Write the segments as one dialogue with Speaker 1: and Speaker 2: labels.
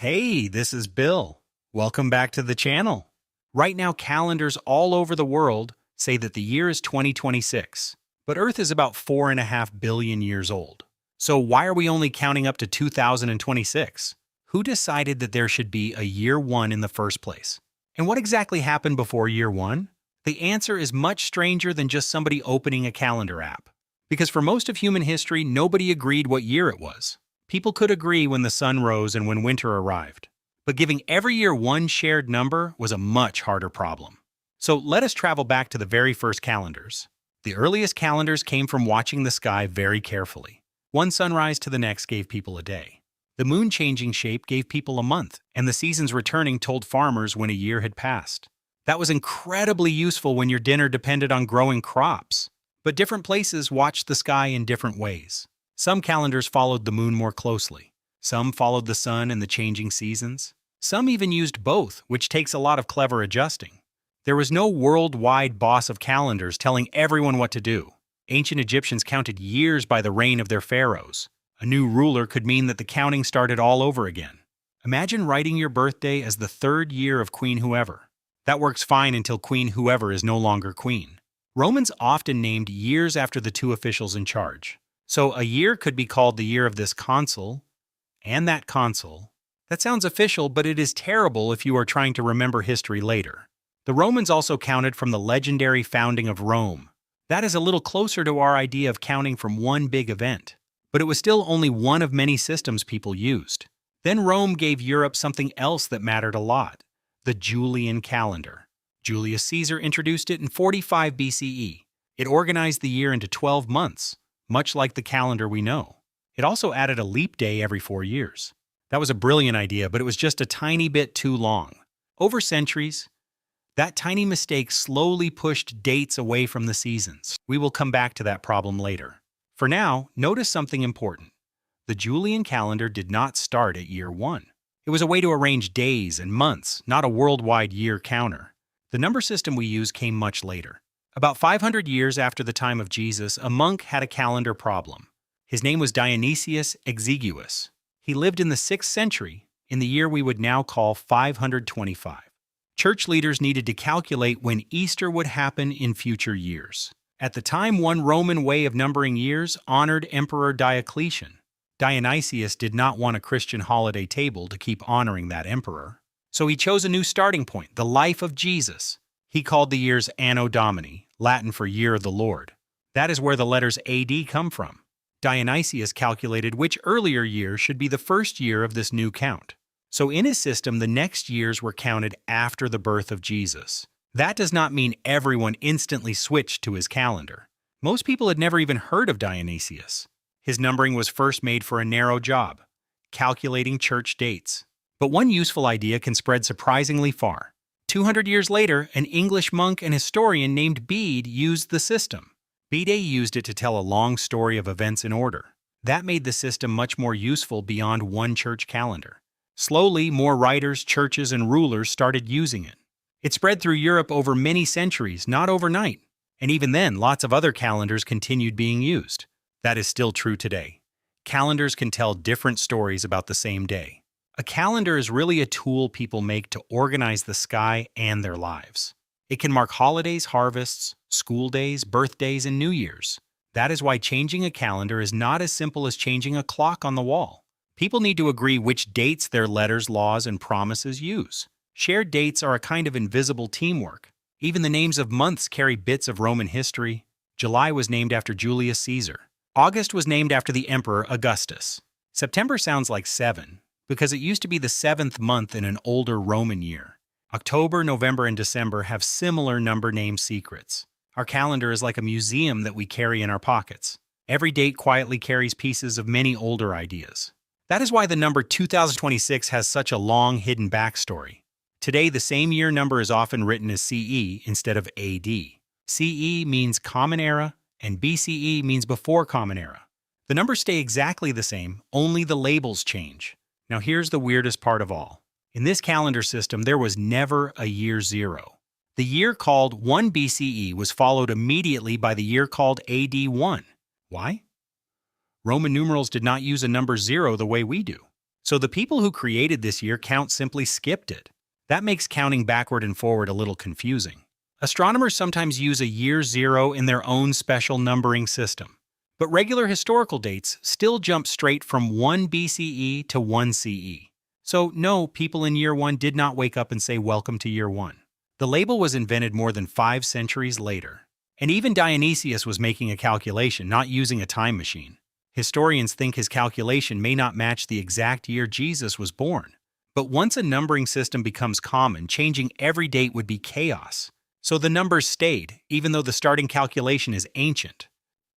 Speaker 1: Hey, this is Bill. Welcome back to the channel. Right now, calendars all over the world say that the year is 2026, but Earth is about 4.5 billion years old. So why are we only counting up to 2026? Who decided that there should be a year one in the first place? And what exactly happened before year one? The answer is much stranger than just somebody opening a calendar app. Because for most of human history, nobody agreed what year it was. People could agree when the sun rose and when winter arrived. But giving every year one shared number was a much harder problem. So let us travel back to the very first calendars. The earliest calendars came from watching the sky very carefully. One sunrise to the next gave people a day. The moon changing shape gave people a month, and the seasons returning told farmers when a year had passed. That was incredibly useful when your dinner depended on growing crops. But different places watched the sky in different ways. Some calendars followed the moon more closely. Some followed the sun and the changing seasons. Some even used both, which takes a lot of clever adjusting. There was no worldwide boss of calendars telling everyone what to do. Ancient Egyptians counted years by the reign of their pharaohs. A new ruler could mean that the counting started all over again. Imagine writing your birthday as the third year of Queen Whoever. That works fine until Queen Whoever is no longer queen. Romans often named years after the two officials in charge. So a year could be called the year of this consul and that consul. That sounds official, but it is terrible if you are trying to remember history later. The Romans also counted from the legendary founding of Rome. That is a little closer to our idea of counting from one big event. But it was still only one of many systems people used. Then Rome gave Europe something else that mattered a lot: the Julian calendar. Julius Caesar introduced it in 45 BCE. It organized the year into 12 months, much like the calendar we know. It also added a leap day every 4 years. That was a brilliant idea, but it was just a tiny bit too long. Over centuries, that tiny mistake slowly pushed dates away from the seasons. We will come back to that problem later. For now, notice something important. The Julian calendar did not start at year one. It was a way to arrange days and months, not a worldwide year counter. The number system we use came much later. About 500 years after the time of Jesus, a monk had a calendar problem. His name was Dionysius Exiguus. He lived in the 6th century, in the year we would now call 525. Church leaders needed to calculate when Easter would happen in future years. At the time, one Roman way of numbering years honored Emperor Diocletian. Dionysius did not want a Christian holiday table to keep honoring that emperor. So he chose a new starting point, the life of Jesus. He called the years Anno Domini, Latin for Year of the Lord. That is where the letters AD come from. Dionysius calculated which earlier year should be the first year of this new count. So in his system, the next years were counted after the birth of Jesus. That does not mean everyone instantly switched to his calendar. Most people had never even heard of Dionysius. His numbering was first made for a narrow job: calculating church dates. But one useful idea can spread surprisingly far. 200 years later, an English monk and historian named Bede used the system. Bede used it to tell a long story of events in order. That made the system much more useful beyond one church calendar. Slowly, more writers, churches, and rulers started using it. It spread through Europe over many centuries, not overnight. And even then, lots of other calendars continued being used. That is still true today. Calendars can tell different stories about the same day. A calendar is really a tool people make to organize the sky and their lives. It can mark holidays, harvests, school days, birthdays, and New Year's. That is why changing a calendar is not as simple as changing a clock on the wall. People need to agree which dates their letters, laws, and promises use. Shared dates are a kind of invisible teamwork. Even the names of months carry bits of Roman history. July was named after Julius Caesar. August was named after the Emperor Augustus. September sounds like 7, because it used to be the 7th month in an older Roman year. October, November, and December have similar number name secrets. Our calendar is like a museum that we carry in our pockets. Every date quietly carries pieces of many older ideas. That is why the number 2026 has such a long hidden backstory. Today, the same year number is often written as CE instead of AD. CE means Common Era, and BCE means before Common Era. The numbers stay exactly the same, only the labels change. Now here's the weirdest part of all. In this calendar system, there was never a year 0. The year called 1 BCE was followed immediately by the year called AD 1. Why? Roman numerals did not use a number 0 the way we do. So the people who created this year count simply skipped it. That makes counting backward and forward a little confusing. Astronomers sometimes use a year zero in their own special numbering system. But regular historical dates still jump straight from 1 BCE to 1 CE. So no, people in year 1 did not wake up and say welcome to year 1. The label was invented more than 5 centuries later. And even Dionysius was making a calculation, not using a time machine. Historians think his calculation may not match the exact year Jesus was born. But once a numbering system becomes common, changing every date would be chaos. So the numbers stayed, even though the starting calculation is ancient.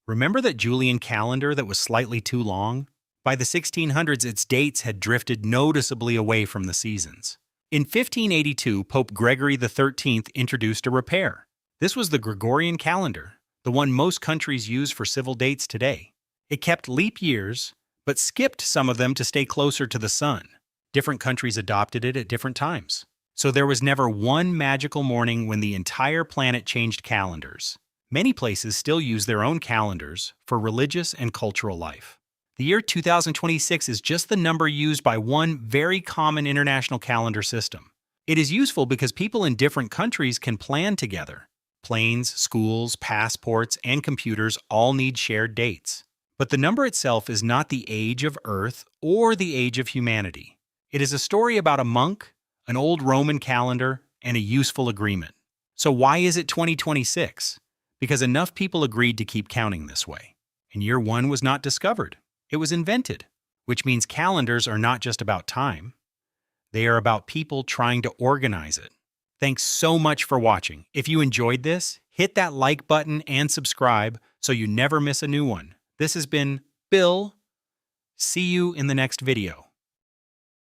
Speaker 1: Remember that Julian calendar that was slightly too long? By the 1600s, its dates had drifted noticeably away from the seasons. In 1582, Pope Gregory XIII introduced a repair. This was the Gregorian calendar, the one most countries use for civil dates today. It kept leap years, but skipped some of them to stay closer to the sun. Different countries adopted it at different times. So there was never one magical morning when the entire planet changed calendars. Many places still use their own calendars for religious and cultural life. The year 2026 is just the number used by one very common international calendar system. It is useful because people in different countries can plan together. Planes, schools, passports, and computers all need shared dates. But the number itself is not the age of Earth or the age of humanity. It is a story about a monk, an old Roman calendar, and a useful agreement. So why is it 2026? Because enough people agreed to keep counting this way. And year 1 was not discovered. It was invented, which means calendars are not just about time. They are about people trying to organize it. Thanks so much for watching. If you enjoyed this, hit that like button and subscribe so you never miss a new one. This has been Bill. See you in the next video.